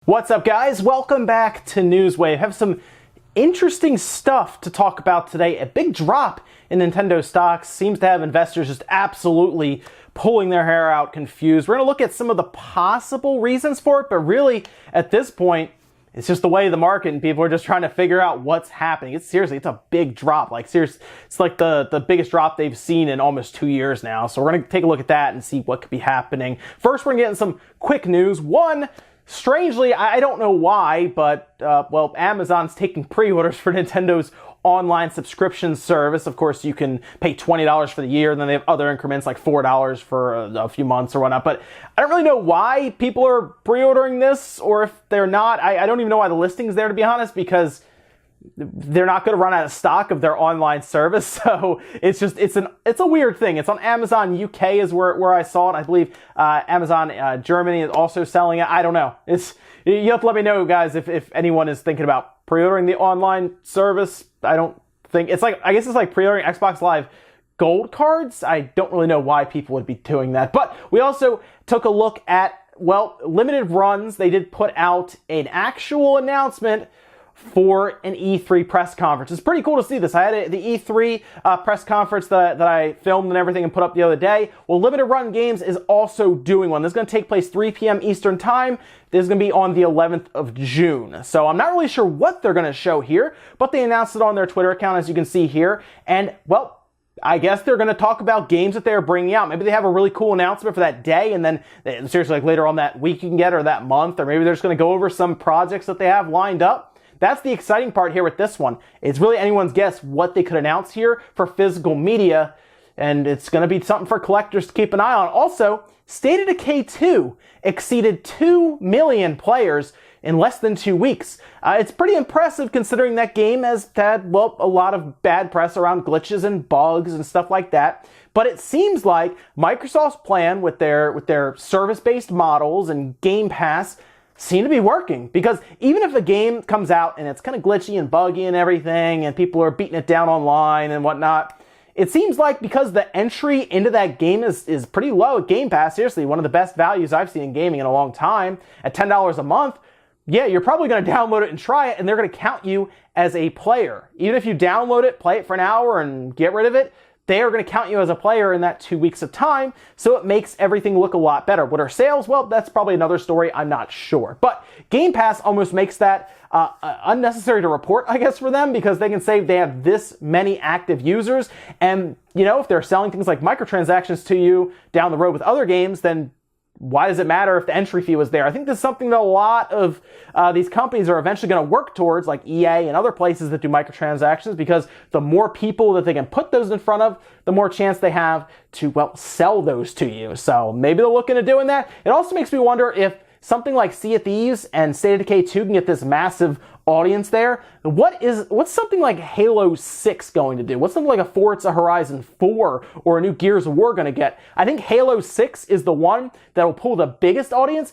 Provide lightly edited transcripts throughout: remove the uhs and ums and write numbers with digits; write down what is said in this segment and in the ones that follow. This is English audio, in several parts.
What's up, guys? Welcome back to Newswave. Have some interesting stuff to talk about today. A big drop in Nintendo stocks seems to have investors just absolutely pulling their hair out, confused. We're going to look at some of the possible reasons for it, but really, at this point, it's just the way of the market, and people are just trying to figure out what's happening. It's a big drop. It's like the biggest drop they've seen in almost 2 years now. So we're going to take a look at that and see what could be happening. First, we're going to get in some quick news. One, strangely, I don't know why, but, Amazon's taking pre-orders for Nintendo's online subscription service. Of course, you can pay $20 for the year, and then they have other increments like $4 for a few months or whatnot. But I don't really know why people are pre-ordering this, or if they're not. I don't even know why the listing's there, to be honest, because they're not going to run out of stock of their online service. So it's a weird thing. It's on Amazon UK is where I saw it. I believe Amazon Germany is also selling it. I don't know. You have to let me know, guys, if anyone is thinking about pre-ordering the online service. I don't think I guess it's like pre-ordering Xbox Live Gold cards. I don't really know why people would be doing that. But we also took a look at, limited runs. They did put out an actual announcement for an E3 press conference. It's pretty cool to see this. I had the E3 press conference that I filmed and everything and put up the other day. Well, Limited Run Games is also doing one. This is going to take place 3 p.m. Eastern Time. This is going to be on the 11th of June. So I'm not really sure what they're going to show here, but they announced it on their Twitter account, as you can see here. And, I guess they're going to talk about games that they're bringing out. Maybe they have a really cool announcement for that day, and then seriously, like later on that week you can get, or that month, or maybe they're just going to go over some projects that they have lined up. That's the exciting part here with this one. It's really anyone's guess what they could announce here for physical media, and it's going to be something for collectors to keep an eye on. Also, State of Decay 2 exceeded 2 million players in less than 2 weeks. It's pretty impressive considering that game has had, a lot of bad press around glitches and bugs and stuff like that. But it seems like Microsoft's plan with their service-based models and Game Pass seem to be working, because even if a game comes out and it's kind of glitchy and buggy and everything, and people are beating it down online and whatnot, it seems like because the entry into that game is pretty low at Game Pass, seriously, one of the best values I've seen in gaming in a long time, at $10 a month, yeah, you're probably going to download it and try it, and they're going to count you as a player. Even if you download it, play it for an hour, and get rid of it, they are going to count you as a player in that 2 weeks of time, so it makes everything look a lot better. What are sales? Well, that's probably another story. I'm not sure. But Game Pass almost makes that unnecessary to report, I guess, for them, because they can say they have this many active users, and, if they're selling things like microtransactions to you down the road with other games, then why does it matter if the entry fee was there? I think this is something that a lot of these companies are eventually going to work towards, like EA and other places that do microtransactions, because the more people that they can put those in front of, the more chance they have to, sell those to you. So maybe they'll look into doing that. It also makes me wonder if something like Sea of Thieves and State of Decay 2 can get this massive audience there. What's something like Halo 6 going to do? What's something like a Forza Horizon 4 or a new Gears of War going to get? I think Halo 6 is the one that will pull the biggest audience,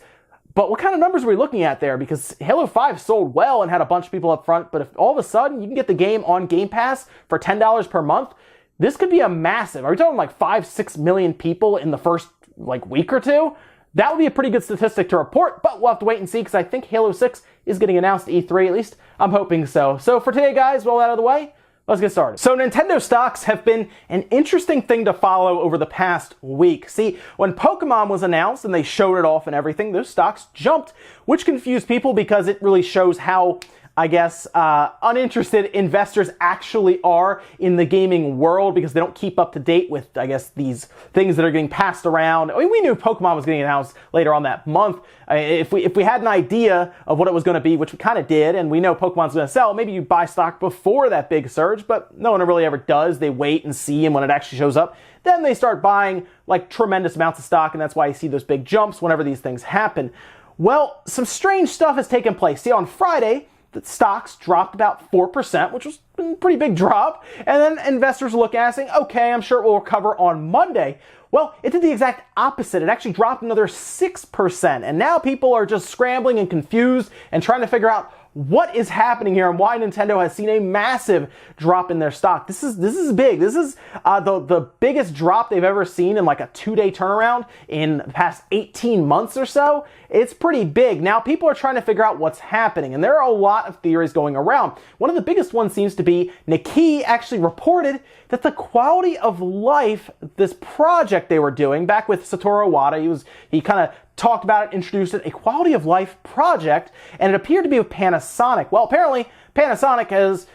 but what kind of numbers are we looking at there? Because Halo 5 sold well and had a bunch of people up front, but if all of a sudden you can get the game on Game Pass for $10 per month, this could be a massive, are we talking like 5-6 million people in the first week or two? That would be a pretty good statistic to report, but we'll have to wait and see, because I think Halo 6 is getting announced at E3, at least I'm hoping so. So for today, guys, with all that out of the way, let's get started. So Nintendo stocks have been an interesting thing to follow over the past week. See, when Pokemon was announced and they showed it off and everything, those stocks jumped, which confused people because it really shows how, I guess, uninterested investors actually are in the gaming world, because they don't keep up to date with, I guess, these things that are getting passed around. I mean, we knew Pokemon was getting announced later on that month. If we had an idea of what it was going to be, which we kind of did, and we know Pokemon's going to sell, maybe you buy stock before that big surge, but no one really ever does. They wait and see, and when it actually shows up, then they start buying tremendous amounts of stock, and that's why you see those big jumps whenever these things happen. Well, some strange stuff has taken place. See, on Friday, the stocks dropped about 4%, which was a pretty big drop. And then investors look at it saying, okay, I'm sure it will recover on Monday. Well, it did the exact opposite. It actually dropped another 6%. And now people are just scrambling and confused and trying to figure out what is happening here and why Nintendo has seen a massive drop in their stock. This is big. This is the biggest drop they've ever seen in like a 2-day turnaround in the past 18 months or so. It's pretty big. Now, people are trying to figure out what's happening, and there are a lot of theories going around. One of the biggest ones seems to be Nikki actually reported that the quality of life, this project they were doing back with Satoru Iwata, he kind of talked about it, introduced it, a quality of life project, and it appeared to be with Panasonic. Well, apparently Panasonic has,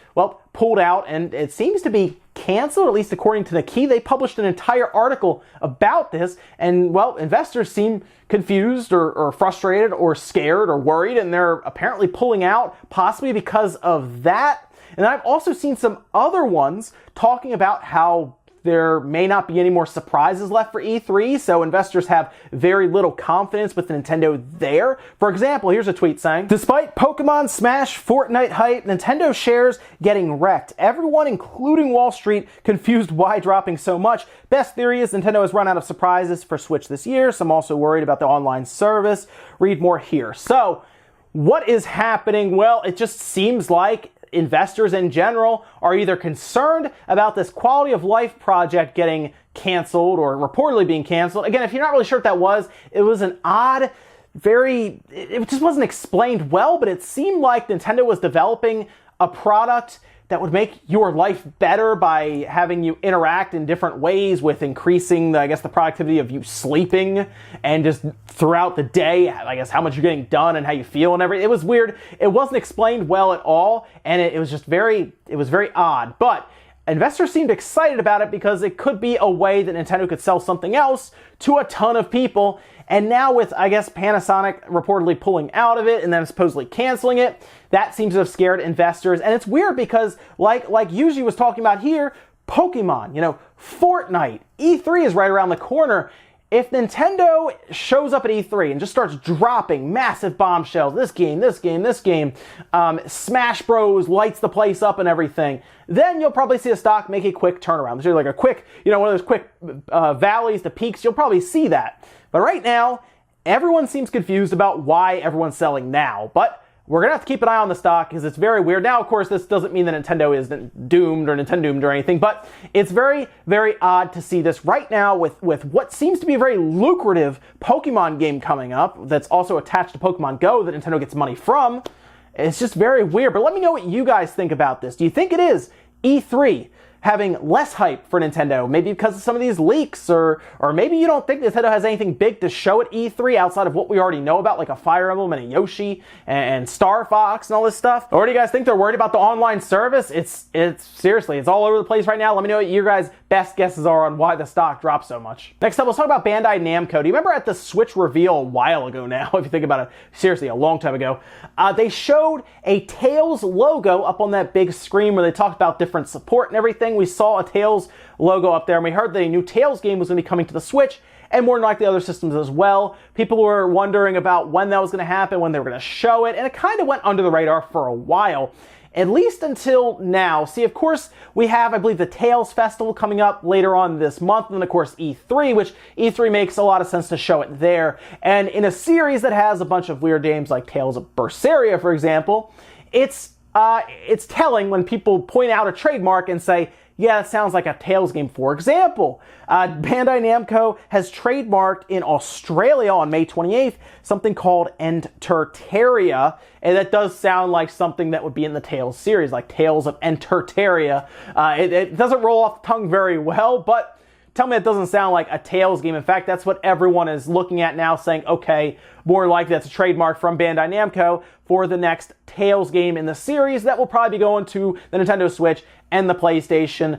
pulled out, and it seems to be canceled, at least according to Nikki. They published an entire article about this, and, investors seem confused or frustrated or scared or worried, and they're apparently pulling out, possibly because of that. And I've also seen some other ones talking about how there may not be any more surprises left for E3, so investors have very little confidence with Nintendo there. For example, here's a tweet saying, "Despite Pokemon Smash Fortnite hype, Nintendo shares getting wrecked. Everyone, including Wall Street, confused why dropping so much. Best theory is Nintendo has run out of surprises for Switch this year. Some also worried about the online service. Read more here." So, what is happening? Well, it just seems like investors in general are either concerned about this quality of life project getting canceled or reportedly being canceled. Again, if you're not really sure what that was, it was an odd, it just wasn't explained well, but it seemed like Nintendo was developing a product that would make your life better by having you interact in different ways with increasing, the productivity of you sleeping and just throughout the day, how much you're getting done and how you feel and everything. It was weird. It wasn't explained well at all, and it was just very odd. But investors seemed excited about it because it could be a way that Nintendo could sell something else to a ton of people. And now with, Panasonic reportedly pulling out of it and then supposedly canceling it, that seems to have scared investors. And it's weird because, like Yuji was talking about here, Pokemon, Fortnite, E3 is right around the corner. If Nintendo shows up at E3 and just starts dropping massive bombshells, this game, Smash Bros. Lights the place up and everything, then you'll probably see a stock make a quick turnaround. There's like a quick, one of those quick valleys to peaks. You'll probably see that. But right now, everyone seems confused about why everyone's selling now. But we're going to have to keep an eye on the stock because it's very weird. Now, of course, this doesn't mean that Nintendo is doomed or anything, but it's very, very odd to see this right now with what seems to be a very lucrative Pokemon game coming up that's also attached to Pokemon Go that Nintendo gets money from. It's just very weird. But let me know what you guys think about this. Do you think it is E3 having less hype for Nintendo, maybe because of some of these leaks, or maybe you don't think Nintendo has anything big to show at E3 outside of what we already know about, like a Fire Emblem and a Yoshi and Star Fox and all this stuff? Or do you guys think they're worried about the online service? It's seriously, it's all over the place right now. Let me know what your guys' best guesses are on why the stock dropped so much. Next up, let's talk about Bandai Namco. Do you remember at the Switch reveal a while ago now, if you think about it, seriously, a long time ago, they showed a Tails logo up on that big screen where they talked about different support and everything. We saw a Tails logo up there, and we heard that a new Tails game was going to be coming to the Switch, and more than likely other systems as well. People were wondering about when that was going to happen, when they were going to show it, and it kind of went under the radar for a while, at least until now. See, of course, we have, I believe, the Tales Festival coming up later on this month, and then, of course, E3, which E3 makes a lot of sense to show it there. And in a series that has a bunch of weird games like Tales of Berseria, for example, it's telling when people point out a trademark and say, yeah, it sounds like a Tales game. For example, Bandai Namco has trademarked in Australia on May 28th something called Entertaria, and that does sound like something that would be in the Tales series, like Tales of Entertaria. It doesn't roll off the tongue very well, but tell me it doesn't sound like a Tales game. In fact, that's what everyone is looking at now, saying, okay, more likely that's a trademark from Bandai Namco for the next Tales game in the series that will probably be going to the Nintendo Switch and the PlayStation.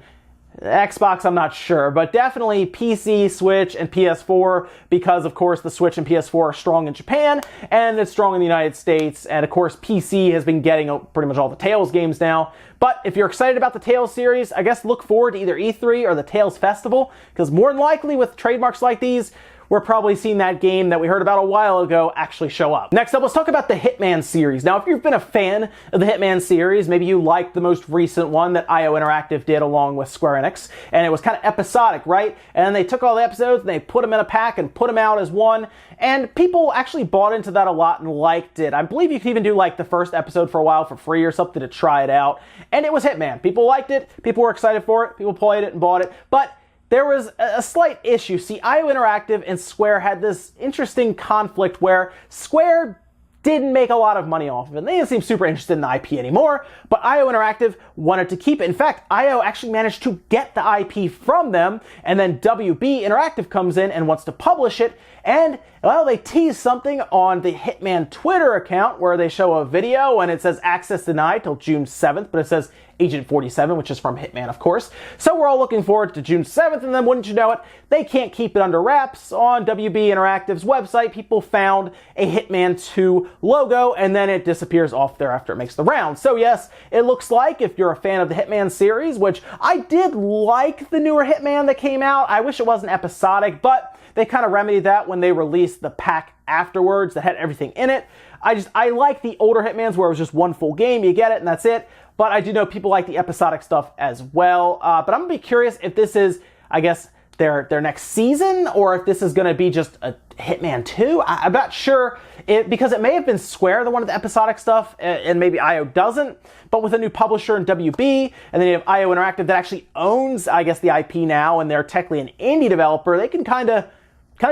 Xbox, I'm not sure, but definitely PC, Switch, and PS4, because, of course, the Switch and PS4 are strong in Japan, and it's strong in the United States, and, of course, PC has been getting pretty much all the Tales games now. But if you're excited about the Tales series, I guess look forward to either E3 or the Tales Festival, because more than likely with trademarks like these, we're probably seeing that game that we heard about a while ago actually show up. Next up, let's talk about the Hitman series. Now, if you've been a fan of the Hitman series, maybe you liked the most recent one that IO Interactive did along with Square Enix, and it was kind of episodic, right? And then they took all the episodes and they put them in a pack and put them out as one, and people actually bought into that a lot and liked it. I believe you could even do like the first episode for a while for free or something to try it out, and it was Hitman. People liked it, people were excited for it, people played it and bought it, but there was a slight issue. See, IO Interactive and Square had this interesting conflict where Square didn't make a lot of money off of it. They didn't seem super interested in the IP anymore, but IO Interactive wanted to keep it. In fact, IO actually managed to get the IP from them, and then WB Interactive comes in and wants to publish it, and, well, they tease something on the Hitman Twitter account where they show a video and it says access denied till June 7th, but it says Agent 47, which is from Hitman, of course. So we're all looking forward to June 7th, and then wouldn't you know it, they can't keep it under wraps. On WB Interactive's website, people found a Hitman 2 logo, and then it disappears off there after it makes the round. So yes, it looks like if you're a fan of the Hitman series, which I did like the newer Hitman that came out, I wish it wasn't episodic, but they kind of remedied that when they released the pack afterwards that had everything in it. I like the older Hitmans where it was just one full game, you get it, and that's it. But I do know people like the episodic stuff as well. But I'm going to be curious if this is, I guess, their next season, or if this is going to be just a Hitman 2. I'm not sure, because it may have been Square that wanted the episodic stuff, and maybe IO doesn't. But with a new publisher in WB, and then you have IO Interactive that actually owns, I guess, the IP now, and they're technically an indie developer, they can kind of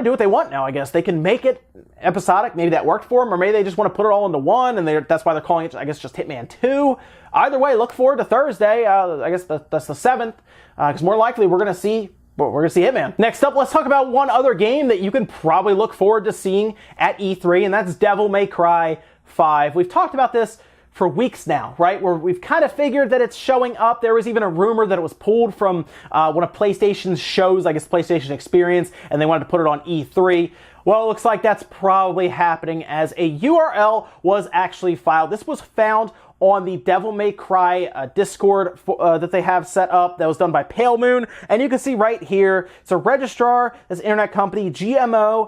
do what they want now, I guess. They can make it episodic. Maybe that worked for them, or maybe they just want to put it all into one, and that's why they're calling it, I guess, just Hitman 2. Either way, look forward to Thursday. I guess that's the 7th, because more likely we're going to see Hitman. Next up, let's talk about one other game that you can probably look forward to seeing at E3, and that's Devil May Cry 5. We've talked about this for weeks now, right? Where we've kind of figured that it's showing up. There was even a rumor that it was pulled from one of PlayStation's shows, I guess PlayStation Experience, and they wanted to put it on E3. Well, it looks like that's probably happening, as a URL was actually filed. This was found on the Devil May Cry Discord that they have set up. That was done by Pale Moon. And you can see right here, it's a registrar, this internet company, GMO.jp,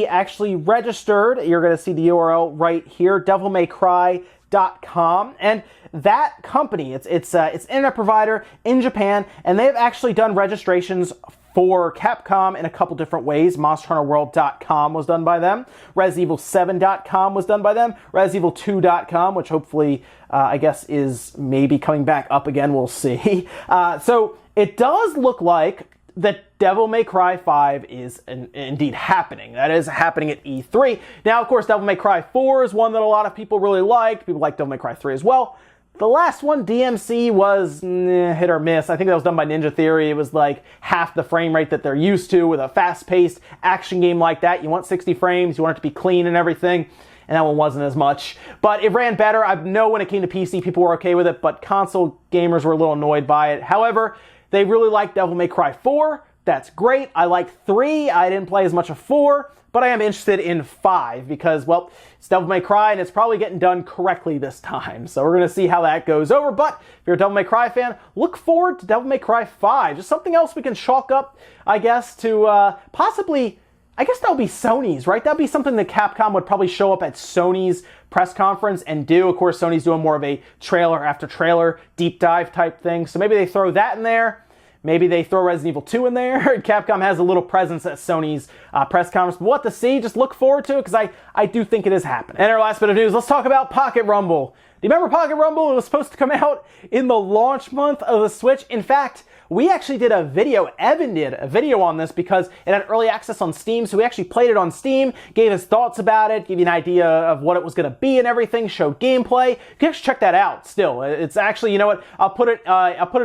actually registered. You're going to see the URL right here, devilmaycry.com. And that company, it's an internet provider in Japan, and they've actually done registrations for Capcom in a couple different ways. MonsterHunterWorld.com was done by them. ResEvil7.com was done by them. ResEvil2.com, which hopefully, I guess, is maybe coming back up again. We'll see. So it does look like that Devil May Cry 5 is indeed happening. That is happening at E3. Now, of course, Devil May Cry 4 is one that a lot of people really like. People like Devil May Cry 3 as well. The last one, DMC, was hit or miss. I think that was done by Ninja Theory. It was like half the frame rate that they're used to with a fast-paced action game like that. You want 60 frames, you want it to be clean and everything, and that one wasn't as much. But it ran better. I know when it came to PC, people were okay with it, but console gamers were a little annoyed by it. However, they really liked Devil May Cry 4. That's great. I like 3. I didn't play as much of 4, but I am interested in 5 because, well, it's Devil May Cry and it's probably getting done correctly this time. So we're going to see how that goes over. But if you're a Devil May Cry fan, look forward to Devil May Cry 5. Just something else we can chalk up, I guess, to possibly, I guess that would be Sony's, right? That would be something that Capcom would probably show up at Sony's press conference and do. Of course, Sony's doing more of a trailer after trailer, deep dive type thing. So maybe they throw that in there. Maybe they throw Resident Evil 2 in there. Capcom has a little presence at Sony's press conference. But what to see, just look forward to it, because I do think it is happening. And our last bit of news, let's talk about Pocket Rumble. Do you remember Pocket Rumble? It was supposed to come out in the launch month of the Switch. In fact, we actually did a video, Evan did a video on this because it had early access on Steam, so we actually played it on Steam, gave us thoughts about it, gave you an idea of what it was going to be and everything, showed gameplay. You can actually check that out still. It's actually, you know what, I'll put it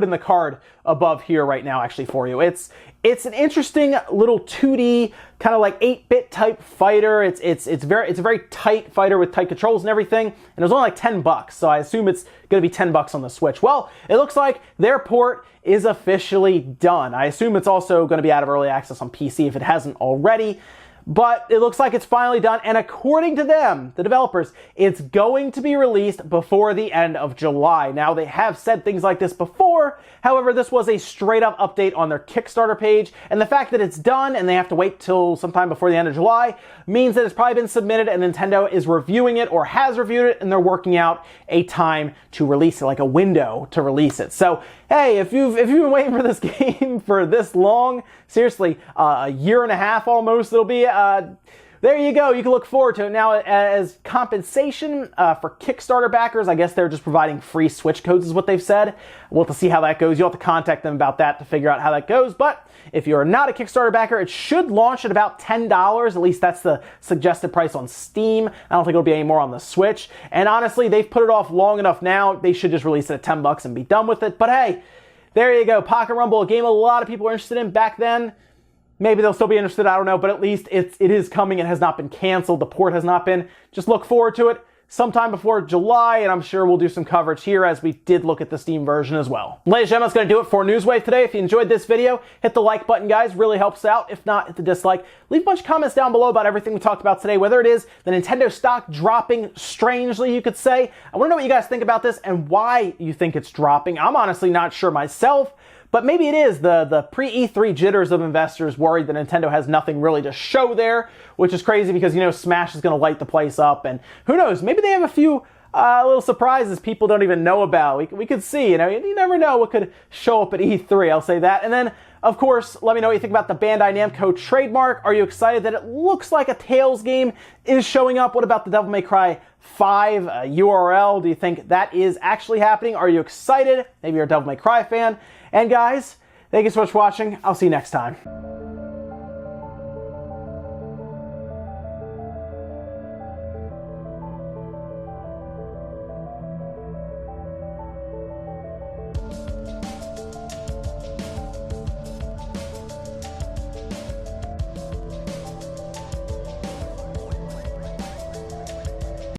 in the card above here right now actually for you. It's an interesting little 2D, kind of like 8-bit type fighter. It's a very tight fighter with tight controls and everything, and it was only like $10, so I assume it's going to be $10 on the Switch. Well, it looks like their port is officially done. I assume it's also going to be out of early access on PC if it hasn't already. but it looks like it's finally done, and according to them, the developers, it's going to be released before the end of July. Now, they have said things like this before, however, this was a straight-up update on their Kickstarter page, and the fact that it's done and they have to wait till sometime before the end of July means that it's probably been submitted and Nintendo is reviewing it or has reviewed it, and they're working out a time to release it, like a window to release it. So, hey, if you've been waiting for this game for this long, seriously, a year and a half almost it'll be, there you go. You can look forward to it. Now, as compensation for Kickstarter backers, I guess they're just providing free Switch codes is what they've said. We'll have to see how that goes. You'll have to contact them about that to figure out how that goes. But if you're not a Kickstarter backer, it should launch at about $10. At least that's the suggested price on Steam. I don't think it'll be any more on the Switch. And honestly, they've put it off long enough now. They should just release it at $10 and be done with it. But hey, there you go. Pocket Rumble, a game a lot of people were interested in back then. Maybe they'll still be interested, I don't know, but at least it is coming. It has not been canceled. The port has not been. Just look forward to it sometime before July, and I'm sure we'll do some coverage here as we did look at the Steam version as well. Ladies and gentlemen, that's going to do it for Newswave today. If you enjoyed this video, hit the like button, guys. Really helps out. If not, hit the dislike. Leave a bunch of comments down below about everything we talked about today, whether it is the Nintendo stock dropping strangely, you could say. I want to know what you guys think about this and why you think it's dropping. I'm honestly not sure myself. But maybe it is the pre-E3 jitters of investors worried that Nintendo has nothing really to show there, which is crazy because, you know, Smash is going to light the place up. And who knows, maybe they have a few little surprises people don't even know about. We could see, you know, you never know what could show up at E3, I'll say that. And then, of course, let me know what you think about the Bandai Namco trademark. Are you excited that it looks like a Tales game is showing up? What about the Devil May Cry 5 URL? Do you think that is actually happening? Are you excited? Maybe you're a Devil May Cry fan. And guys, thank you so much for watching. I'll see you next time.